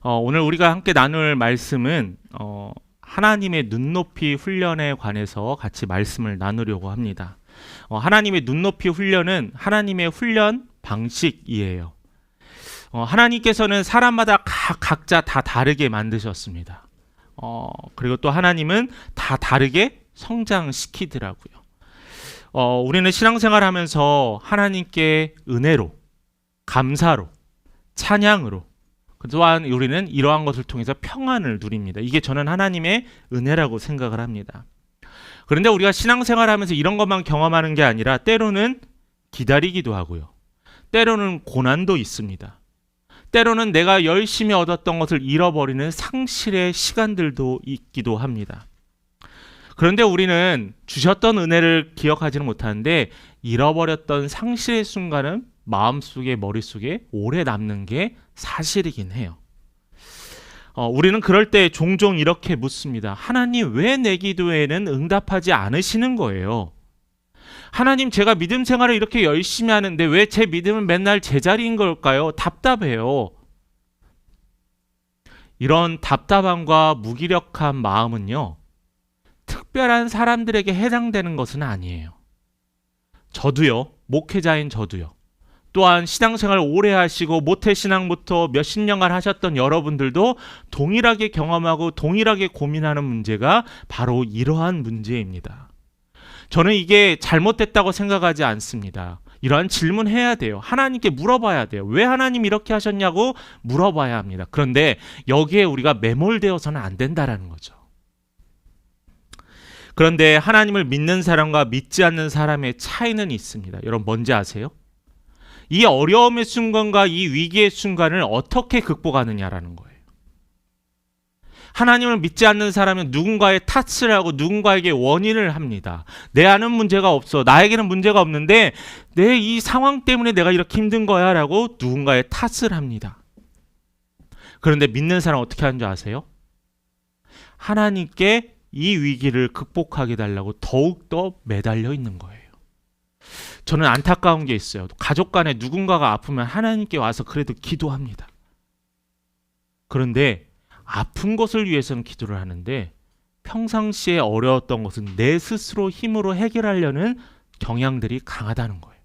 오늘 우리가 함께 나눌 말씀은 하나님의 눈높이 훈련에 관해서 같이 말씀을 나누려고 합니다. 하나님의 눈높이 훈련은 하나님의 훈련 방식이에요. 하나님께서는 사람마다 각자 다 다르게 만드셨습니다. 그리고 또 하나님은 다 다르게 성장시키더라고요. 우리는 신앙생활 하면서 하나님께 은혜로, 감사로, 찬양으로, 또한 우리는 이러한 것을 통해서 평안을 누립니다. 이게 저는 하나님의 은혜라고 생각을 합니다. 그런데 우리가 신앙생활 하면서 이런 것만 경험하는 게 아니라 때로는 기다리기도 하고요. 때로는 고난도 있습니다. 때로는 내가 열심히 얻었던 것을 잃어버리는 상실의 시간들도 있기도 합니다. 그런데 우리는 주셨던 은혜를 기억하지는 못하는데 잃어버렸던 상실의 순간은 마음속에, 머릿속에 오래 남는 게 사실이긴 해요. 우리는 그럴 때 종종 이렇게 묻습니다. 하나님, 왜 내 기도에는 응답하지 않으시는 거예요? 하나님, 제가 믿음 생활을 이렇게 열심히 하는데 왜 제 믿음은 맨날 제자리인 걸까요? 답답해요. 이런 답답함과 무기력한 마음은요, 특별한 사람들에게 해당되는 것은 아니에요. 저도요, 목회자인 저도요. 또한 신앙생활 오래 하시고 모태신앙부터 몇십 년간 하셨던 여러분들도 동일하게 경험하고 동일하게 고민하는 문제가 바로 이러한 문제입니다. 저는 이게 잘못됐다고 생각하지 않습니다. 이러한 질문해야 돼요. 하나님께 물어봐야 돼요. 왜 하나님 이렇게 하셨냐고 물어봐야 합니다. 그런데 여기에 우리가 매몰되어서는 안 된다라는 거죠. 그런데 하나님을 믿는 사람과 믿지 않는 사람의 차이는 있습니다. 여러분 뭔지 아세요? 이 어려움의 순간과 이 위기의 순간을 어떻게 극복하느냐라는 거예요. 하나님을 믿지 않는 사람은 누군가의 탓을 하고 누군가에게 원인을 합니다. 내 안은 문제가 없어. 나에게는 문제가 없는데 내 이 상황 때문에 내가 이렇게 힘든 거야 라고 누군가의 탓을 합니다. 그런데 믿는 사람은 어떻게 하는 줄 아세요? 하나님께 이 위기를 극복하게 달라고 더욱더 매달려 있는 거예요. 저는 안타까운 게 있어요. 가족 간에 누군가가 아프면 하나님께 와서 그래도 기도합니다. 그런데 아픈 것을 위해서는 기도를 하는데 평상시에 어려웠던 것은 내 스스로 힘으로 해결하려는 경향들이 강하다는 거예요.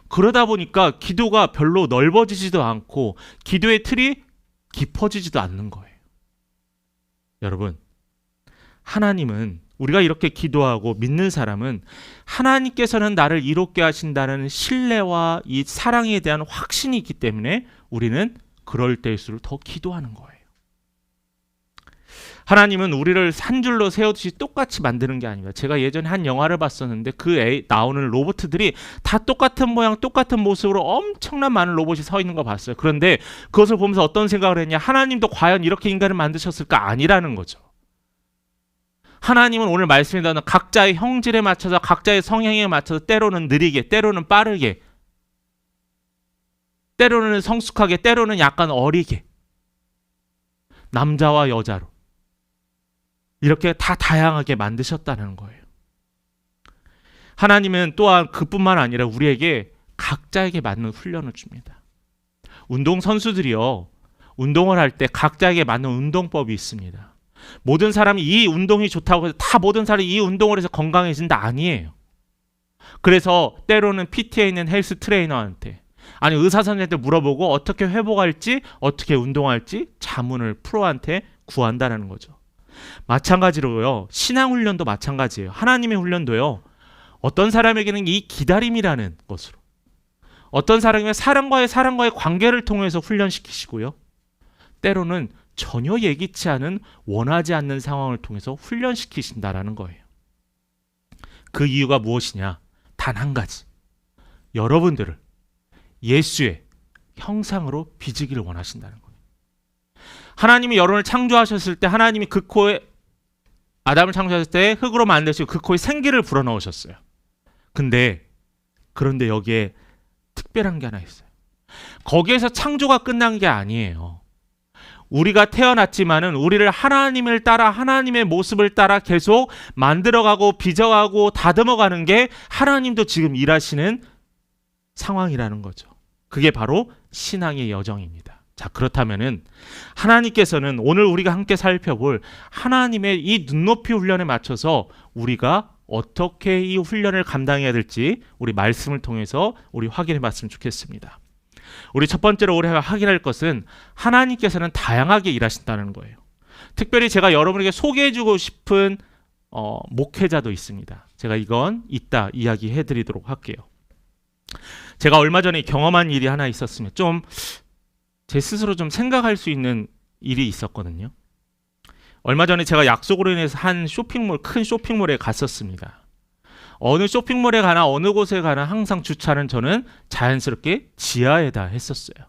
그러다 보니까 기도가 별로 넓어지지도 않고 기도의 틀이 깊어지지도 않는 거예요. 여러분, 하나님은 우리가 이렇게 기도하고 믿는 사람은 하나님께서는 나를 이롭게 하신다는 신뢰와 이 사랑에 대한 확신이 있기 때문에 우리는 그럴 때일수록 더 기도하는 거예요. 하나님은 우리를 한 줄로 세우듯이 똑같이 만드는 게 아닙니다. 제가 예전에 한 영화를 봤었는데 나오는 로봇들이 다 똑같은 모양, 똑같은 모습으로 엄청난 많은 로봇이 서 있는 거 봤어요. 그런데 그것을 보면서 어떤 생각을 했냐? 하나님도 과연 이렇게 인간을 만드셨을까? 아니라는 거죠. 하나님은 오늘 말씀에 나오는 각자의 형질에 맞춰서 각자의 성향에 맞춰서 때로는 느리게, 때로는 빠르게, 때로는 성숙하게, 때로는 약간 어리게, 남자와 여자로 이렇게 다 다양하게 만드셨다는 거예요. 하나님은 또한 그뿐만 아니라 우리에게 각자에게 맞는 훈련을 줍니다. 운동선수들이요, 운동을 할 때 각자에게 맞는 운동법이 있습니다. 모든 사람이 이 운동이 좋다고 해서 다 모든 사람이 이 운동을 해서 건강해진다 아니에요. 그래서 때로는 PT에 있는 헬스 트레이너한테 아니 의사 선생님한테 물어보고 어떻게 회복할지 어떻게 운동할지 자문을 프로한테 구한다는 거죠. 마찬가지로요, 신앙훈련도 마찬가지예요. 하나님의 훈련도요, 어떤 사람에게는 이 기다림이라는 것으로, 어떤 사람에게는 사람과의 관계를 통해서 훈련시키시고요, 때로는 전혀 예기치 않은 원하지 않는 상황을 통해서 훈련시키신다라는 거예요. 그 이유가 무엇이냐? 단 한 가지. 여러분들을 예수의 형상으로 빚으기를 원하신다는 거예요. 하나님이 여러분을 창조하셨을 때 하나님이 그 코에 아담을 창조하셨을 때 흙으로 만드시고 그 코에 생기를 불어넣으셨어요. 그런데 여기에 특별한 게 하나 있어요. 거기에서 창조가 끝난 게 아니에요. 우리가 태어났지만은 우리를 하나님을 따라 하나님의 모습을 따라 계속 만들어가고 빚어가고 다듬어가는 게 하나님도 지금 일하시는 상황이라는 거죠. 그게 바로 신앙의 여정입니다. 자, 그렇다면은 하나님께서는 오늘 우리가 함께 살펴볼 하나님의 이 눈높이 훈련에 맞춰서 우리가 어떻게 이 훈련을 감당해야 될지 우리 말씀을 통해서 우리 확인해 봤으면 좋겠습니다. 우리 첫 번째로 우리가 확인할 것은 하나님께서는 다양하게 일하신다는 거예요. 특별히 제가 여러분에게 소개해주고 싶은 목회자도 있습니다. 제가 이건 이따 이야기해 드리도록 할게요. 제가 얼마 전에 경험한 일이 하나 있었으면 좀 제 스스로 좀 생각할 수 있는 일이 있었거든요. 얼마 전에 제가 약속으로 인해서 한 쇼핑몰, 큰 쇼핑몰에 갔었습니다. 어느 쇼핑몰에 가나 어느 곳에 가나 항상 주차는 저는 자연스럽게 지하에다 했었어요.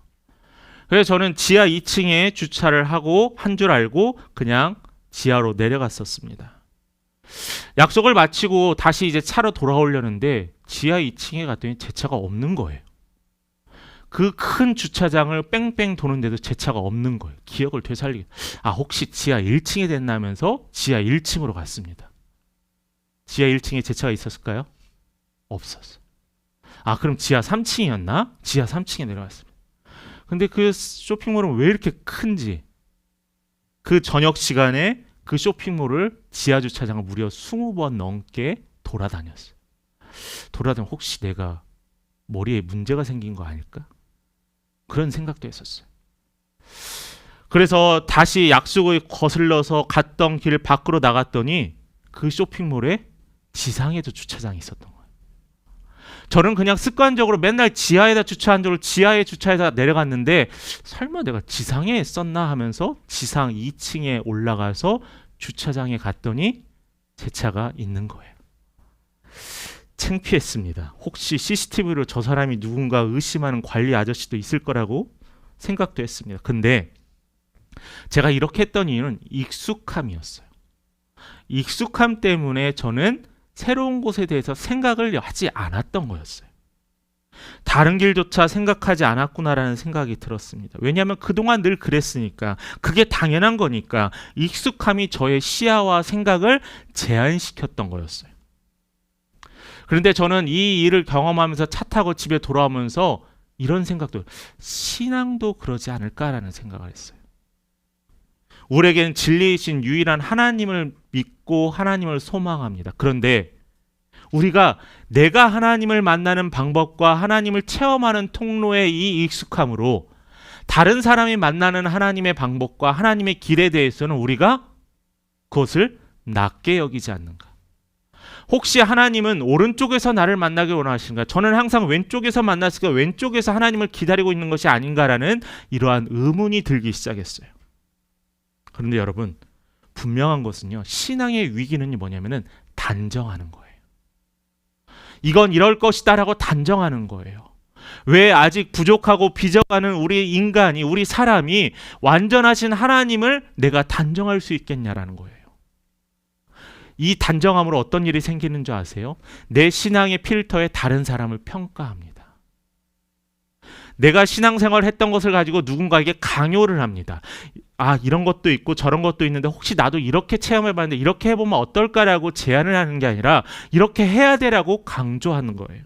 그래서 저는 지하 2층에 주차를 하고 한 줄 알고 그냥 지하로 내려갔었습니다. 약속을 마치고 다시 이제 차로 돌아오려는데 지하 2층에 갔더니 제 차가 없는 거예요. 그 큰 주차장을 뺑뺑 도는데도 제 차가 없는 거예요. 기억을 되살리게. 혹시 지하 1층에 됐나면서 지하 1층으로 갔습니다. 지하 1층에 제 차가 있었을까요? 없었어요. 그럼 지하 3층이었나? 지하 3층에 내려갔습니다. 근데 그 쇼핑몰은 왜 이렇게 큰지, 그 저녁 시간에 그 쇼핑몰을 지하 주차장을 무려 20번 넘게 돌아다녔어요. 돌아다니면 혹시 내가 머리에 문제가 생긴 거 아닐까? 그런 생각도 했었어요. 그래서 다시 약속을 거슬러서 갔던 길 밖으로 나갔더니 그 쇼핑몰에 지상에도 주차장이 있었던 거예요. 저는 그냥 습관적으로 맨날 지하에다 주차한 줄 지하에 주차해서 내려갔는데 설마 내가 지상에 썼나 하면서 지상 2층에 올라가서 주차장에 갔더니 제 차가 있는 거예요. 창피했습니다. 혹시 CCTV로 저 사람이 누군가 의심하는 관리 아저씨도 있을 거라고 생각도 했습니다. 근데 제가 이렇게 했던 이유는 익숙함이었어요. 익숙함 때문에 저는 새로운 곳에 대해서 생각을 하지 않았던 거였어요. 다른 길조차 생각하지 않았구나라는 생각이 들었습니다. 왜냐하면 그동안 늘 그랬으니까, 그게 당연한 거니까 익숙함이 저의 시야와 생각을 제한시켰던 거였어요. 그런데 저는 이 일을 경험하면서 차 타고 집에 돌아오면서 이런 생각도, 신앙도 그러지 않을까라는 생각을 했어요. 우리에게는 진리이신 유일한 하나님을 믿고 하나님을 소망합니다. 그런데 우리가 내가 하나님을 만나는 방법과 하나님을 체험하는 통로의 이 익숙함으로 다른 사람이 만나는 하나님의 방법과 하나님의 길에 대해서는 우리가 그것을 낮게 여기지 않는가? 혹시 하나님은 오른쪽에서 나를 만나기 원하시는가? 저는 항상 왼쪽에서 만났으니까 왼쪽에서 하나님을 기다리고 있는 것이 아닌가라는 이러한 의문이 들기 시작했어요. 그런데 여러분, 분명한 것은요, 신앙의 위기는 뭐냐면은 단정하는 거예요. 이건 이럴 것이다라고 단정하는 거예요. 왜 아직 부족하고 빚어가는 우리 인간이, 우리 사람이 완전하신 하나님을 내가 단정할 수 있겠냐라는 거예요. 이 단정함으로 어떤 일이 생기는 줄 아세요? 내 신앙의 필터에 다른 사람을 평가합니다. 내가 신앙생활을 했던 것을 가지고 누군가에게 강요를 합니다. 이런 것도 있고 저런 것도 있는데 혹시 나도 이렇게 체험해봤는데 이렇게 해보면 어떨까라고 제안을 하는 게 아니라 이렇게 해야 되라고 강조하는 거예요.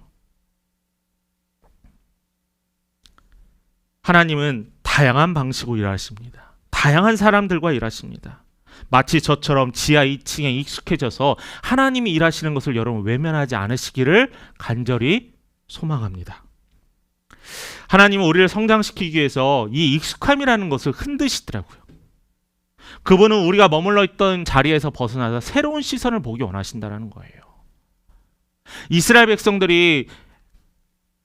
하나님은 다양한 방식으로 일하십니다. 다양한 사람들과 일하십니다. 마치 저처럼 지하 2층에 익숙해져서 하나님이 일하시는 것을 여러분 외면하지 않으시기를 간절히 소망합니다. 하나님은 우리를 성장시키기 위해서 이 익숙함이라는 것을 흔드시더라고요. 그분은 우리가 머물러 있던 자리에서 벗어나서 새로운 시선을 보기 원하신다는 거예요. 이스라엘 백성들이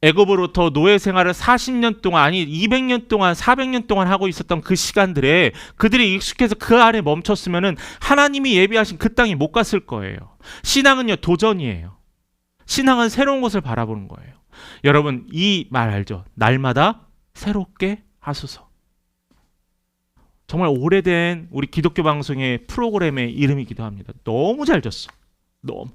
애굽으로부터 노예 생활을 40년 동안, 200년 동안, 400년 동안 하고 있었던 그 시간들에 그들이 익숙해서 그 안에 멈췄으면은 하나님이 예비하신 그 땅에 못 갔을 거예요. 신앙은요, 도전이에요. 신앙은 새로운 것을 바라보는 거예요. 여러분, 이 말 알죠? 날마다 새롭게 하소서. 정말 오래된 우리 기독교 방송의 프로그램의 이름이기도 합니다. 너무 잘 졌어. 너무.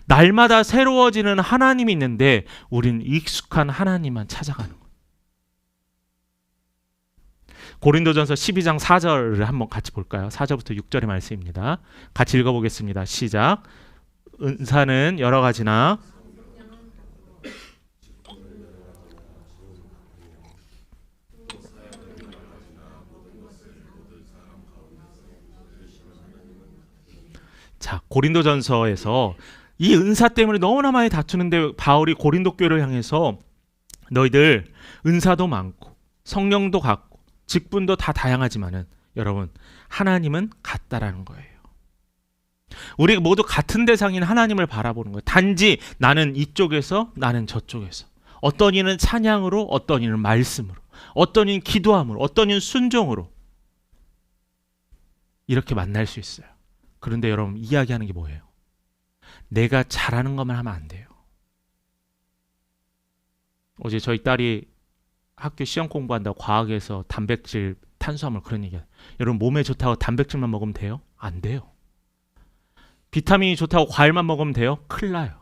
날마다 새로워지는 하나님이 있는데 우리는 익숙한 하나님만 찾아가는 거예요. 고린도전서 12장 4절을 한번 같이 볼까요? 4절부터 6절의 말씀입니다. 같이 읽어보겠습니다. 시작. 은사는 여러 가지나 자, 고린도전서에서 이 은사 때문에 너무나 많이 다투는데 바울이 고린도 교회를 향해서 너희들 은사도 많고 성령도 같고 직분도 다 다양하지만은 여러분 하나님은 같다라는 거예요. 우리 모두 같은 대상인 하나님을 바라보는 거예요. 단지 나는 이쪽에서 나는 저쪽에서. 어떤 이는 찬양으로, 어떤 이는 말씀으로, 어떤 이는 기도함으로, 어떤 이는 순종으로 이렇게 만날 수 있어요. 그런데 여러분 이야기하는 게 뭐예요? 내가 잘하는 것만 하면 안 돼요. 어제 저희 딸이 학교 시험 공부한다고 과학에서 단백질, 탄수화물 그런 얘기해요. 여러분 몸에 좋다고 단백질만 먹으면 돼요? 안 돼요. 비타민이 좋다고 과일만 먹으면 돼요? 큰일 나요.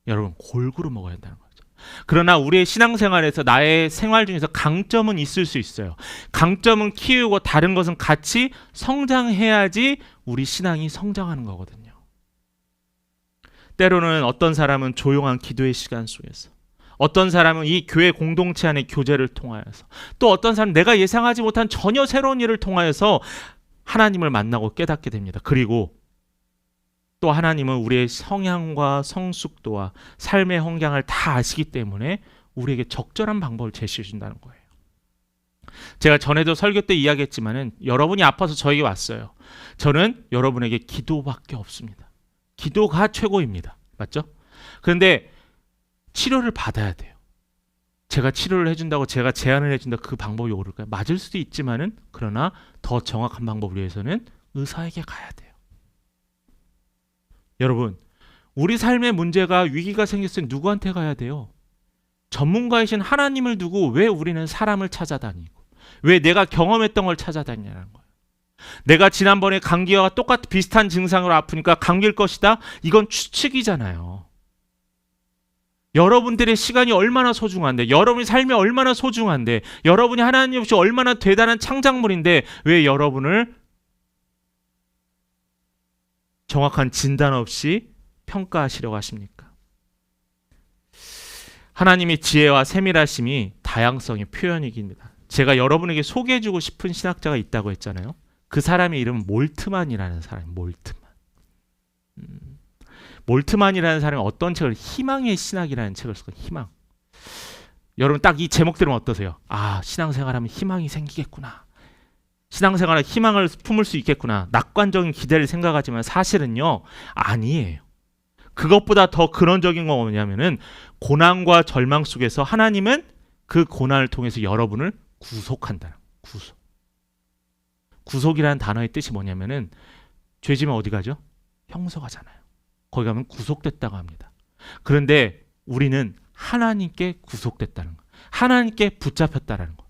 여러분 골고루 먹어야 한다는 거죠. 그러나 우리의 신앙생활에서 나의 생활 중에서 강점은 있을 수 있어요. 강점은 키우고 다른 것은 같이 성장해야지 우리 신앙이 성장하는 거거든요. 때로는 어떤 사람은 조용한 기도의 시간 속에서, 어떤 사람은 이 교회 공동체 안의 교제를 통하여서, 또 어떤 사람은 내가 예상하지 못한 전혀 새로운 일을 통하여서 하나님을 만나고 깨닫게 됩니다. 그리고 또 하나님은 우리의 성향과 성숙도와 삶의 환경을 다 아시기 때문에 우리에게 적절한 방법을 제시해 준다는 거예요. 제가 전에도 설교 때 이야기했지만은 여러분이 아파서 저에게 왔어요. 저는 여러분에게 기도밖에 없습니다. 기도가 최고입니다. 맞죠? 그런데 치료를 받아야 돼요. 제가 치료를 해준다고 제가 제안을 해준다고 그 방법이 옳을까요? 맞을 수도 있지만은 그러나 더 정확한 방법을 위해서는 의사에게 가야 돼요. 여러분, 우리 삶의 문제가 위기가 생겼을 때 누구한테 가야 돼요? 전문가이신 하나님을 두고 왜 우리는 사람을 찾아다니고 왜 내가 경험했던 걸 찾아다니냐는 거예요. 내가 지난번에 감기와 똑같은 비슷한 증상으로 아프니까 감기일 것이다? 이건 추측이잖아요. 여러분들의 시간이 얼마나 소중한데, 여러분의 삶이 얼마나 소중한데, 여러분이 하나님 없이 얼마나 대단한 창작물인데 왜 여러분을 정확한 진단 없이 평가하시려고 하십니까? 하나님의 지혜와 세밀하심이 다양성의 표현이기입니다. 제가 여러분에게 소개해주고 싶은 신학자가 있다고 했잖아요. 그 사람의 이름은 몰트만이라는 사람이에요. 몰트만이라는 사람이 어떤 책을, 희망의 신학이라는 책을 썼어요. 희망. 여러분 딱 이 제목 들으면 어떠세요? 아, 신앙생활하면 희망이 생기겠구나. 신앙생활에 희망을 품을 수 있겠구나. 낙관적인 기대를 생각하지만 사실은요, 아니에요. 그것보다 더 근원적인 건 뭐냐면은 고난과 절망 속에서 하나님은 그 고난을 통해서 여러분을 구속한다는 구속. 구속이라는 단어의 뜻이 뭐냐면은 죄지면 어디 가죠? 형서 가잖아요. 거기 가면 구속됐다고 합니다. 그런데 우리는 하나님께 구속됐다는 거, 하나님께 붙잡혔다는 거.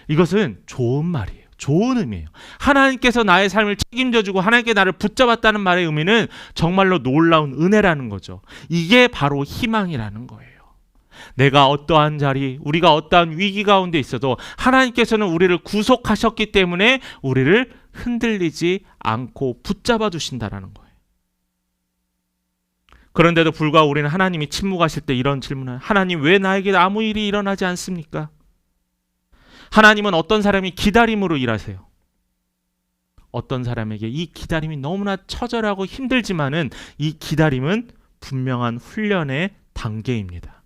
이것은 좋은 말이에요. 좋은 의미예요. 하나님께서 나의 삶을 책임져주고 하나님께 나를 붙잡았다는 말의 의미는 정말로 놀라운 은혜라는 거죠. 이게 바로 희망이라는 거예요. 내가 어떠한 자리, 우리가 어떠한 위기 가운데 있어도 하나님께서는 우리를 구속하셨기 때문에 우리를 흔들리지 않고 붙잡아 주신다는 거예요. 그런데도 불구하고 우리는 하나님이 침묵하실 때 이런 질문을, 하나님 왜 나에게 아무 일이 일어나지 않습니까? 하나님은 어떤 사람이 기다림으로 일하세요. 어떤 사람에게 이 기다림이 너무나 처절하고 힘들지만은 이 기다림은 분명한 훈련의 단계입니다.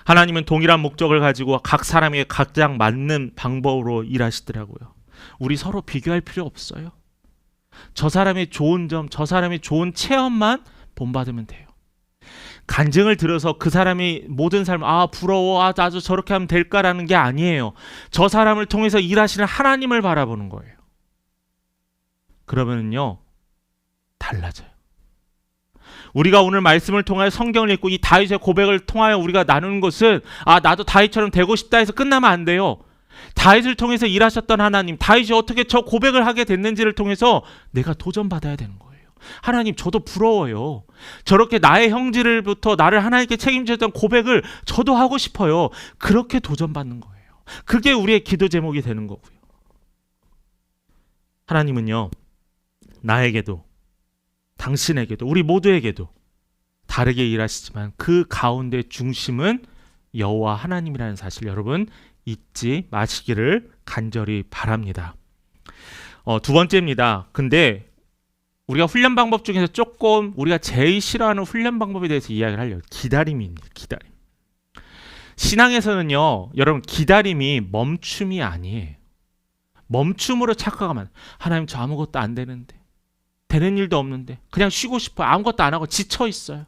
하나님은 동일한 목적을 가지고 각 사람에게 가장 맞는 방법으로 일하시더라고요. 우리 서로 비교할 필요 없어요. 저 사람의 좋은 점, 저 사람의 좋은 체험만 본받으면 돼요. 간증을 들어서 그 사람이 모든 삶, 아 부러워, 아 나도 저렇게 하면 될까라는 게 아니에요. 저 사람을 통해서 일하시는 하나님을 바라보는 거예요. 그러면요 달라져요. 우리가 오늘 말씀을 통하여 성경을 읽고 이 다윗의 고백을 통하여 우리가 나누는 것은, 아 나도 다윗처럼 되고 싶다 해서 끝나면 안 돼요. 다윗을 통해서 일하셨던 하나님, 다윗이 어떻게 저 고백을 하게 됐는지를 통해서 내가 도전받아야 되는 거예요. 하나님 저도 부러워요. 저렇게 나의 형질부터 나를 하나님께 책임졌던 고백을 저도 하고 싶어요. 그렇게 도전받는 거예요. 그게 우리의 기도 제목이 되는 거고요. 하나님은요 나에게도 당신에게도 우리 모두에게도 다르게 일하시지만 그 가운데 중심은 여호와 하나님이라는 사실 여러분 잊지 마시기를 간절히 바랍니다. 두 번째입니다. 근데 우리가 훈련 방법 중에서 조금 우리가 제일 싫어하는 훈련 방법에 대해서 이야기를 하려고. 기다림입니다. 기다림. 신앙에서는요, 여러분 기다림이 멈춤이 아니에요. 멈춤으로 착각하면 하나님 저 아무것도 안 되는데, 되는 일도 없는데, 그냥 쉬고 싶어요. 아무것도 안 하고 지쳐 있어요.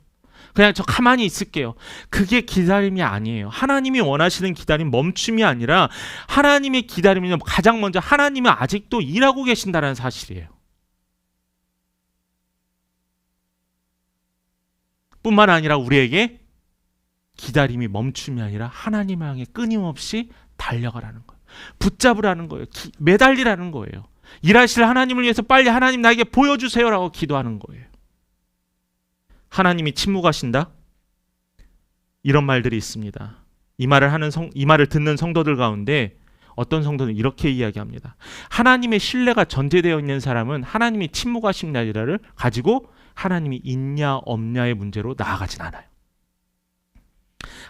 그냥 저 가만히 있을게요. 그게 기다림이 아니에요. 하나님이 원하시는 기다림, 멈춤이 아니라 하나님의 기다림은 가장 먼저 하나님은 아직도 일하고 계신다는 사실이에요. 뿐만 아니라 우리에게 기다림이 멈춤이 아니라 하나님 향해 끊임없이 달려가라는 거예요. 붙잡으라는 거예요. 매달리라는 거예요. 일하실 하나님을 위해서 빨리 하나님 나에게 보여주세요라고 기도하는 거예요. 하나님이 침묵하신다? 이런 말들이 있습니다. 이 말을 듣는 성도들 가운데 어떤 성도는 이렇게 이야기합니다. 하나님의 신뢰가 전제되어 있는 사람은 하나님이 침묵하신다를 가지고 하나님이 있냐 없냐의 문제로 나아가진 않아요.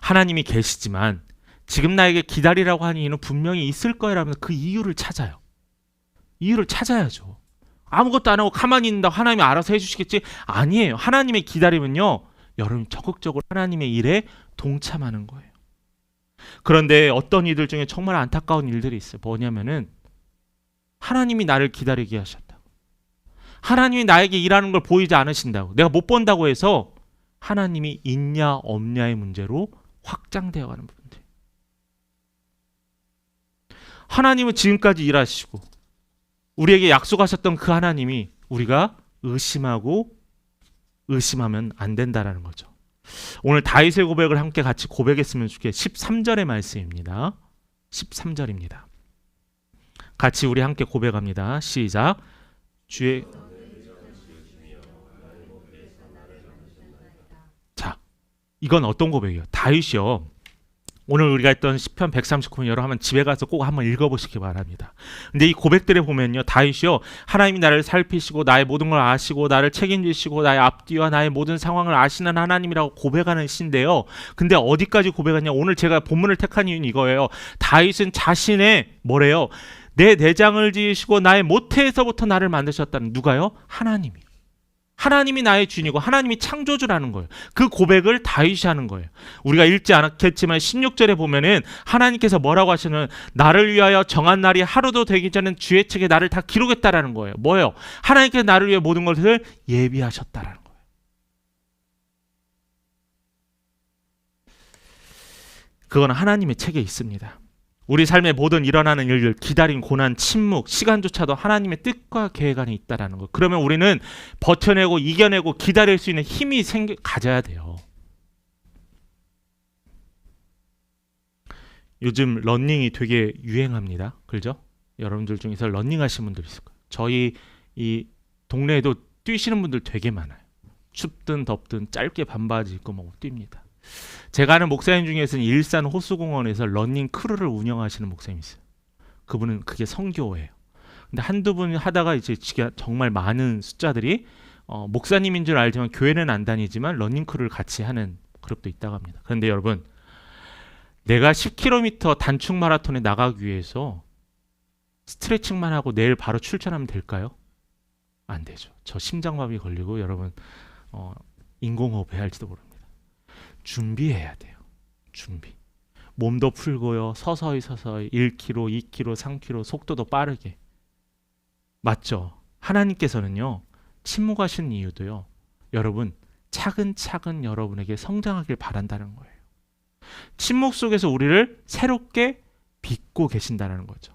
하나님이 계시지만 지금 나에게 기다리라고 하는 이유는 분명히 있을 거라면 그 이유를 찾아요. 이유를 찾아야죠. 아무것도 안 하고 가만히 있는다고 하나님이 알아서 해주시겠지? 아니에요. 하나님의 기다림은요, 여러분 적극적으로 하나님의 일에 동참하는 거예요. 그런데 어떤 이들 중에 정말 안타까운 일들이 있어요. 뭐냐면은 하나님이 나를 기다리게 하셨다고, 하나님이 나에게 일하는 걸 보이지 않으신다고, 내가 못 본다고 해서 하나님이 있냐 없냐의 문제로 확장되어가는 부분들. 하나님은 지금까지 일하시고 우리에게 약속하셨던 그 하나님이 우리가 의심하면 안 된다라는 거죠. 오늘 다윗의 고백을 함께 같이 고백했으면 좋겠어요. 13절의 말씀입니다. 13절입니다. 같이 우리 함께 고백합니다. 시작. 주의 자, 이건 어떤 고백이에요? 다윗이요. 오늘 우리가 했던 시편 139편 여러분 한번 집에 가서 꼭 한번 읽어보시기 바랍니다. 근데 이 고백들에 보면요, 다윗이요, 하나님이 나를 살피시고 나의 모든 걸 아시고 나를 책임지시고 나의 앞뒤와 나의 모든 상황을 아시는 하나님이라고 고백하는 시인데요. 근데 어디까지 고백하냐? 오늘 제가 본문을 택한 이유는 이거예요. 다윗은 자신의 뭐래요? 내 내장을 지으시고 나의 모태에서부터 나를 만드셨다는, 누가요? 하나님이. 하나님이 나의 주인이고 하나님이 창조주라는 거예요. 그 고백을 다윗이 하는 거예요. 우리가 읽지 않았겠지만 16절에 보면은 하나님께서 뭐라고 하시는, 나를 위하여 정한 날이 하루도 되기 전에 주의 책에 나를 다 기록했다라는 거예요. 뭐예요? 하나님께서 나를 위해 모든 것을 예비하셨다라는 거예요. 그건 하나님의 책에 있습니다. 우리 삶의 모든 일어나는 일들, 기다림, 고난, 침묵, 시간조차도 하나님의 뜻과 계획 안에 있다라는 거. 그러면 우리는 버텨내고 이겨내고 기다릴 수 있는 힘이 가져야 돼요. 요즘 러닝이 되게 유행합니다. 그렇죠? 여러분들 중에서 러닝 하시는 분들 있을 거예요. 저희 이 동네에도 뛰시는 분들 되게 많아요. 춥든 덥든 짧게 반바지 입고 막 뜁니다. 제가 아는 목사님 중에서는 일산 호수공원에서 러닝 크루를 운영하시는 목사님이 있어요. 그분은 그게 선교예요. 근데 한두 분 하다가 이제 정말 많은 숫자들이 목사님인 줄 알지만 교회는 안 다니지만 러닝 크루를 같이 하는 그룹도 있다고 합니다. 그런데 여러분, 내가 10km 단축 마라톤에 나가기 위해서 스트레칭만 하고 내일 바로 출전하면 될까요? 안 되죠. 저 심장마비 걸리고 여러분 인공호흡 해야 할지도 모릅니다. 준비해야 돼요. 준비. 몸도 풀고요. 서서히 1km, 2km, 3km 속도도 빠르게. 맞죠? 하나님께서는요, 침묵하신 이유도요, 여러분 차근차근 여러분에게 성장하길 바란다는 거예요. 침묵 속에서 우리를 새롭게 빚고 계신다는 거죠.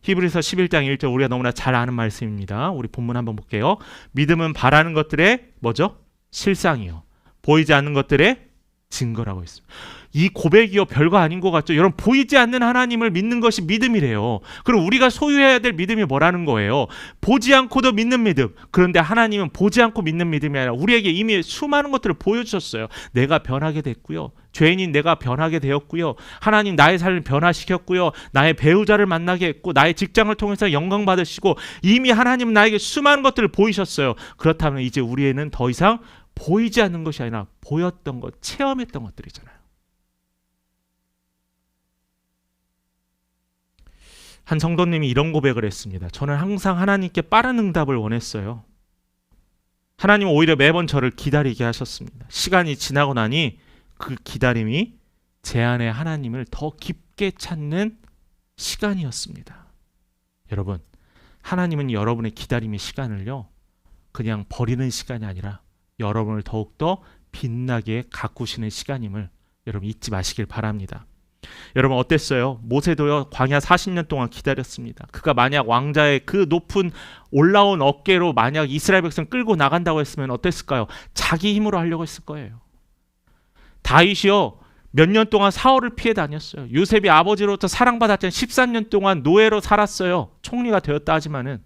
히브리서 11장 1절 우리가 너무나 잘 아는 말씀입니다. 우리 본문 한번 볼게요. 믿음은 바라는 것들의 뭐죠? 실상이요, 보이지 않는 것들의 증거라고 했습니다. 이 고백이요, 별거 아닌 것 같죠? 여러분, 보이지 않는 하나님을 믿는 것이 믿음이래요. 그럼 우리가 소유해야 될 믿음이 뭐라는 거예요? 보지 않고도 믿는 믿음. 그런데 하나님은 보지 않고 믿는 믿음이 아니라 우리에게 이미 수많은 것들을 보여주셨어요. 내가 변하게 됐고요, 죄인인 내가 변하게 되었고요, 하나님 나의 삶을 변화시켰고요, 나의 배우자를 만나게 했고, 나의 직장을 통해서 영광 받으시고, 이미 하나님은 나에게 수많은 것들을 보이셨어요. 그렇다면 이제 우리에는 더 이상 보이지 않는 것이 아니라 보였던 것, 체험했던 것들이잖아요. 한 성도님이 이런 고백을 했습니다. 저는 항상 하나님께 빠른 응답을 원했어요. 하나님은 오히려 매번 저를 기다리게 하셨습니다. 시간이 지나고 나니 그 기다림이 제 안에 하나님을 더 깊게 찾는 시간이었습니다. 여러분, 하나님은 여러분의 기다림의 시간을요, 그냥 버리는 시간이 아니라 여러분을 더욱더 빛나게 가꾸시는 시간임을 여러분 잊지 마시길 바랍니다. 여러분 어땠어요? 모세도요 광야 40년 동안 기다렸습니다. 그가 만약 왕자의 그 높은 올라온 어깨로 만약 이스라엘 백성 끌고 나간다고 했으면 어땠을까요? 자기 힘으로 하려고 했을 거예요. 다윗이요 몇 년 동안 사울을 피해 다녔어요. 요셉이 아버지로부터 사랑받았잖아요. 13년 동안 노예로 살았어요. 총리가 되었다 하지만은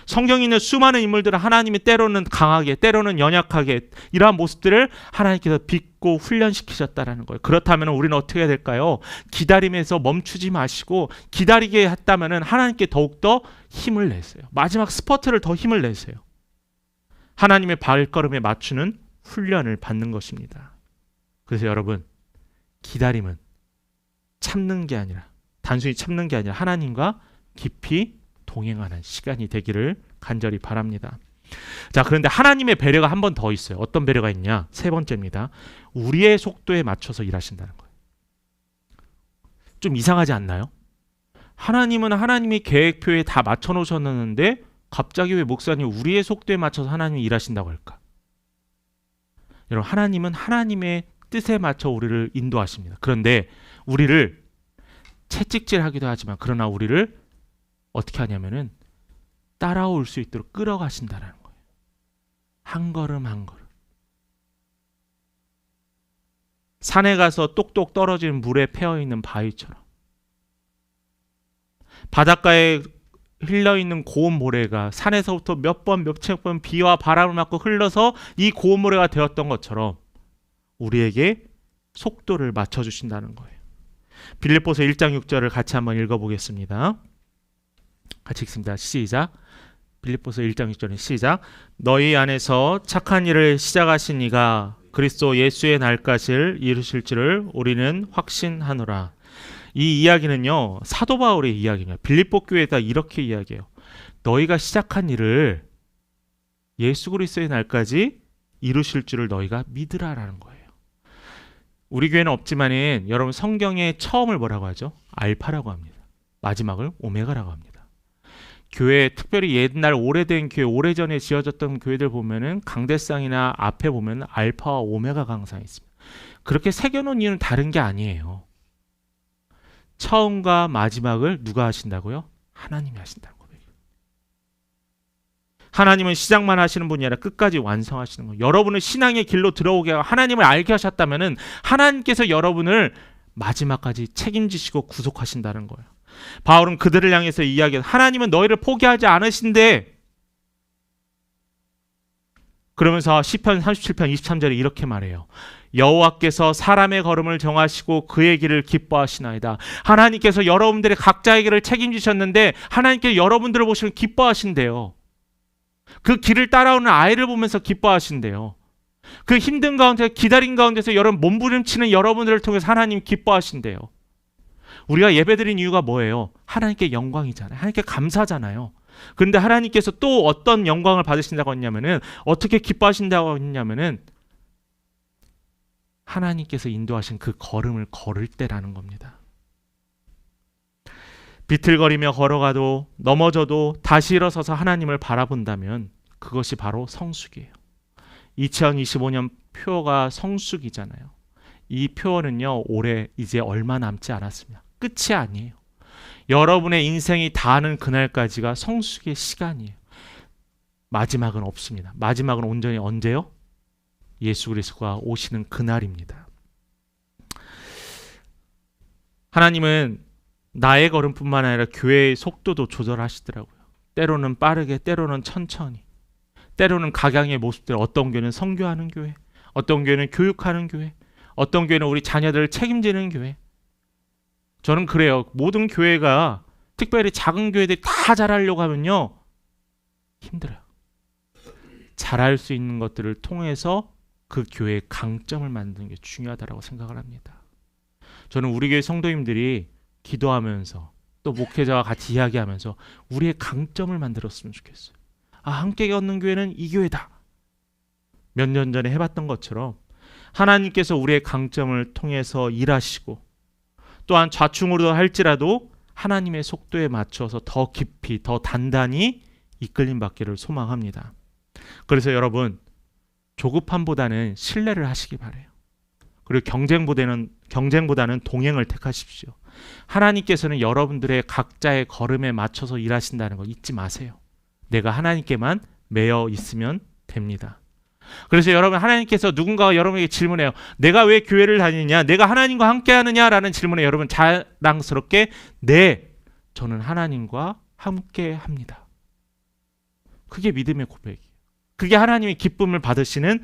성경에 있는 수많은 인물들은 하나님이 때로는 강하게 때로는 연약하게 이러한 모습들을 하나님께서 빚고 훈련시키셨다라는 거예요. 그렇다면 우리는 어떻게 해야 될까요? 기다림에서 멈추지 마시고 기다리게 했다면 하나님께 더욱더 힘을 내세요. 마지막 스퍼트를 더 힘을 내세요. 하나님의 발걸음에 맞추는 훈련을 받는 것입니다. 그래서 여러분 기다림은 참는 게 아니라 단순히 참는 게 아니라 하나님과 깊이 동행하는 시간이 되기를 간절히 바랍니다. 자, 그런데 하나님의 배려가 한 번 더 있어요. 어떤 배려가 있냐? 세 번째입니다. 우리의 속도에 맞춰서 일하신다는 거예요. 좀 이상하지 않나요? 하나님은 하나님이 계획표에 다 맞춰 놓으셨는데 갑자기 왜 목사님 우리의 속도에 맞춰서 하나님이 일하신다고 할까? 여러분 하나님은 하나님의 뜻에 맞춰 우리를 인도하십니다. 그런데 우리를 채찍질하기도 하지만 그러나 우리를 어떻게 하냐면은 따라올 수 있도록 끌어가신다는 거예요. 한 걸음 한 걸음. 산에 가서 똑똑 떨어지는 물에 패어있는 바위처럼 바닷가에 흘러있는 고운 모래가 산에서부터 몇천 번 비와 바람을 맞고 흘러서 이 고운 모래가 되었던 것처럼 우리에게 속도를 맞춰주신다는 거예요. 빌립보서 1장 6절을 같이 한번 읽어보겠습니다. 같이 읽습니다. 시작. 빌립보서 1장 6절에 시작. 너희 안에서 착한 일을 시작하신 이가 그리스도 예수의 날까지 이루실 줄을 우리는 확신하노라. 이 이야기는요 사도 바울의 이야기입니다. 빌립보 교회에다 이렇게 이야기해요. 너희가 시작한 일을 예수 그리스도의 날까지 이루실 줄을 너희가 믿으라라는 거예요. 우리 교회는 없지만은 여러분 성경의 처음을 뭐라고 하죠? 알파라고 합니다. 마지막을 오메가라고 합니다. 교회 특별히 옛날 오래된 교회 오래전에 지어졌던 교회들 보면은 강대상이나 앞에 보면 알파와 오메가 강상이 있습니다. 그렇게 새겨놓은 이유는 다른 게 아니에요. 처음과 마지막을 누가 하신다고요? 하나님이 하신다는 거예요. 하나님은 시작만 하시는 분이 아니라 끝까지 완성하시는 거예요. 여러분을 신앙의 길로 들어오게 하고 하나님을 알게 하셨다면은 하나님께서 여러분을 마지막까지 책임지시고 구속하신다는 거예요. 바울은 그들을 향해서 이야기해요. 하나님은 너희를 포기하지 않으신데 그러면서 시편 37편 23절에 이렇게 말해요. 여호와께서 사람의 걸음을 정하시고 그의 길을 기뻐하시나이다. 하나님께서 여러분들의 각자의 길을 책임지셨는데 하나님께서 여러분들을 보시면 기뻐하신대요. 그 길을 따라오는 아이를 보면서 기뻐하신대요. 그 힘든 가운데 기다린 가운데서 여러분 몸부림치는 여러분들을 통해서 하나님 기뻐하신대요. 우리가 예배드린 이유가 뭐예요? 하나님께 영광이잖아요. 하나님께 감사잖아요. 그런데 하나님께서 또 어떤 영광을 받으신다고 했냐면은 어떻게 기뻐하신다고 했냐면은 하나님께서 인도하신 그 걸음을 걸을 때라는 겁니다. 비틀거리며 걸어가도 넘어져도 다시 일어서서 하나님을 바라본다면 그것이 바로 성숙이에요. 2025년 표어가 성숙이잖아요. 이 표어는요 올해 이제 얼마 남지 않았습니다. 끝이 아니에요. 여러분의 인생이 다하는 그날까지가 성숙의 시간이에요. 마지막은 없습니다. 마지막은 온전히 언제요? 예수 그리스도가 오시는 그날입니다. 하나님은 나의 걸음뿐만 아니라 교회의 속도도 조절하시더라고요. 때로는 빠르게, 때로는 천천히, 때로는 각양의 모습들. 어떤 교회는 선교하는 교회, 어떤 교회는 교육하는 교회, 어떤 교회는 우리 자녀들을 책임지는 교회. 저는 그래요. 모든 교회가 특별히 작은 교회들이 다 잘하려고 하면요 힘들어요. 잘할 수 있는 것들을 통해서 그 교회의 강점을 만드는 게 중요하다고 생각을 합니다. 저는 우리 교회 성도님들이 기도하면서 또 목회자와 같이 이야기하면서 우리의 강점을 만들었으면 좋겠어요. 함께 걷는 교회는 이 교회다. 몇 년 전에 해봤던 것처럼 하나님께서 우리의 강점을 통해서 일하시고 또한 좌충우로 할지라도 하나님의 속도에 맞춰서 더 깊이 더 단단히 이끌림 받기를 소망합니다. 그래서 여러분 조급함보다는 신뢰를 하시기 바래요. 그리고 경쟁보다는 동행을 택하십시오. 하나님께서는 여러분들의 각자의 걸음에 맞춰서 일하신다는 거 잊지 마세요. 내가 하나님께만 매여 있으면 됩니다. 그래서 여러분 하나님께서 누군가가 여러분에게 질문해요. 내가 왜 교회를 다니냐? 내가 하나님과 함께 하느냐라는 질문에 여러분 자랑스럽게 네, 저는 하나님과 함께 합니다. 그게 믿음의 고백이에요. 그게 하나님의 기쁨을 받으시는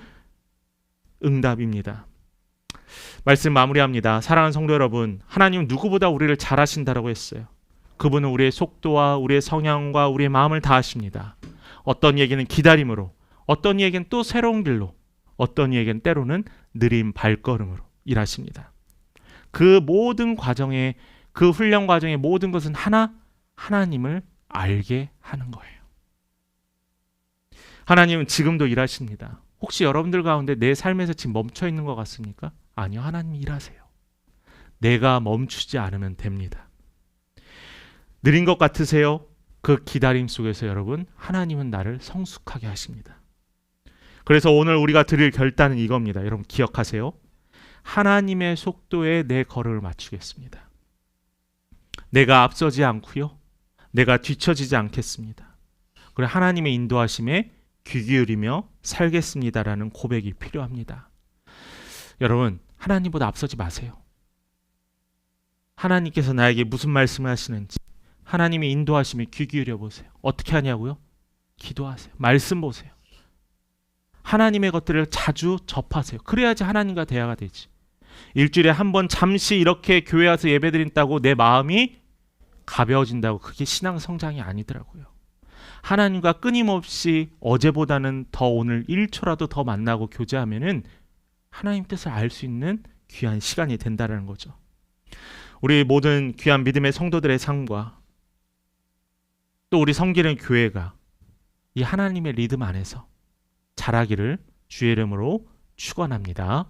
응답입니다. 말씀 마무리합니다. 사랑하는 성도 여러분, 하나님은 누구보다 우리를 잘 하신다라고 했어요. 그분은 우리의 속도와 우리의 성향과 우리의 마음을 다 아십니다. 어떤 이에게는 기다림으로, 어떤 이에게는 또 새로운 길로, 어떤 이에게는 때로는 느린 발걸음으로 일하십니다. 그 모든 과정에, 그 훈련 과정의 모든 것은 하나님을 알게 하는 거예요. 하나님은 지금도 일하십니다. 혹시 여러분들 가운데 내 삶에서 지금 멈춰 있는 것 같습니까? 아니요, 하나님이 일하세요. 내가 멈추지 않으면 됩니다. 느린 것 같으세요? 그 기다림 속에서 여러분, 하나님은 나를 성숙하게 하십니다. 그래서 오늘 우리가 드릴 결단은 이겁니다. 여러분 기억하세요. 하나님의 속도에 내 걸음을 맞추겠습니다. 내가 앞서지 않고요. 내가 뒤처지지 않겠습니다. 그리고 하나님의 인도하심에 귀 기울이며 살겠습니다라는 고백이 필요합니다. 여러분, 하나님보다 앞서지 마세요. 하나님께서 나에게 무슨 말씀을 하시는지 하나님의 인도하심에 귀 기울여 보세요. 어떻게 하냐고요? 기도하세요. 말씀 보세요. 하나님의 것들을 자주 접하세요. 그래야지 하나님과 대화가 되지. 일주일에 한 번 잠시 이렇게 교회 와서 예배드린다고 내 마음이 가벼워진다고 그게 신앙 성장이 아니더라고요. 하나님과 끊임없이 어제보다는 더 오늘 1초라도 더 만나고 교제하면은 하나님 뜻을 알 수 있는 귀한 시간이 된다는 거죠. 우리 모든 귀한 믿음의 성도들의 삶과 또 우리 섬기는 교회가 이 하나님의 리듬 안에서 자라기를 주의 이름으로 축원합니다.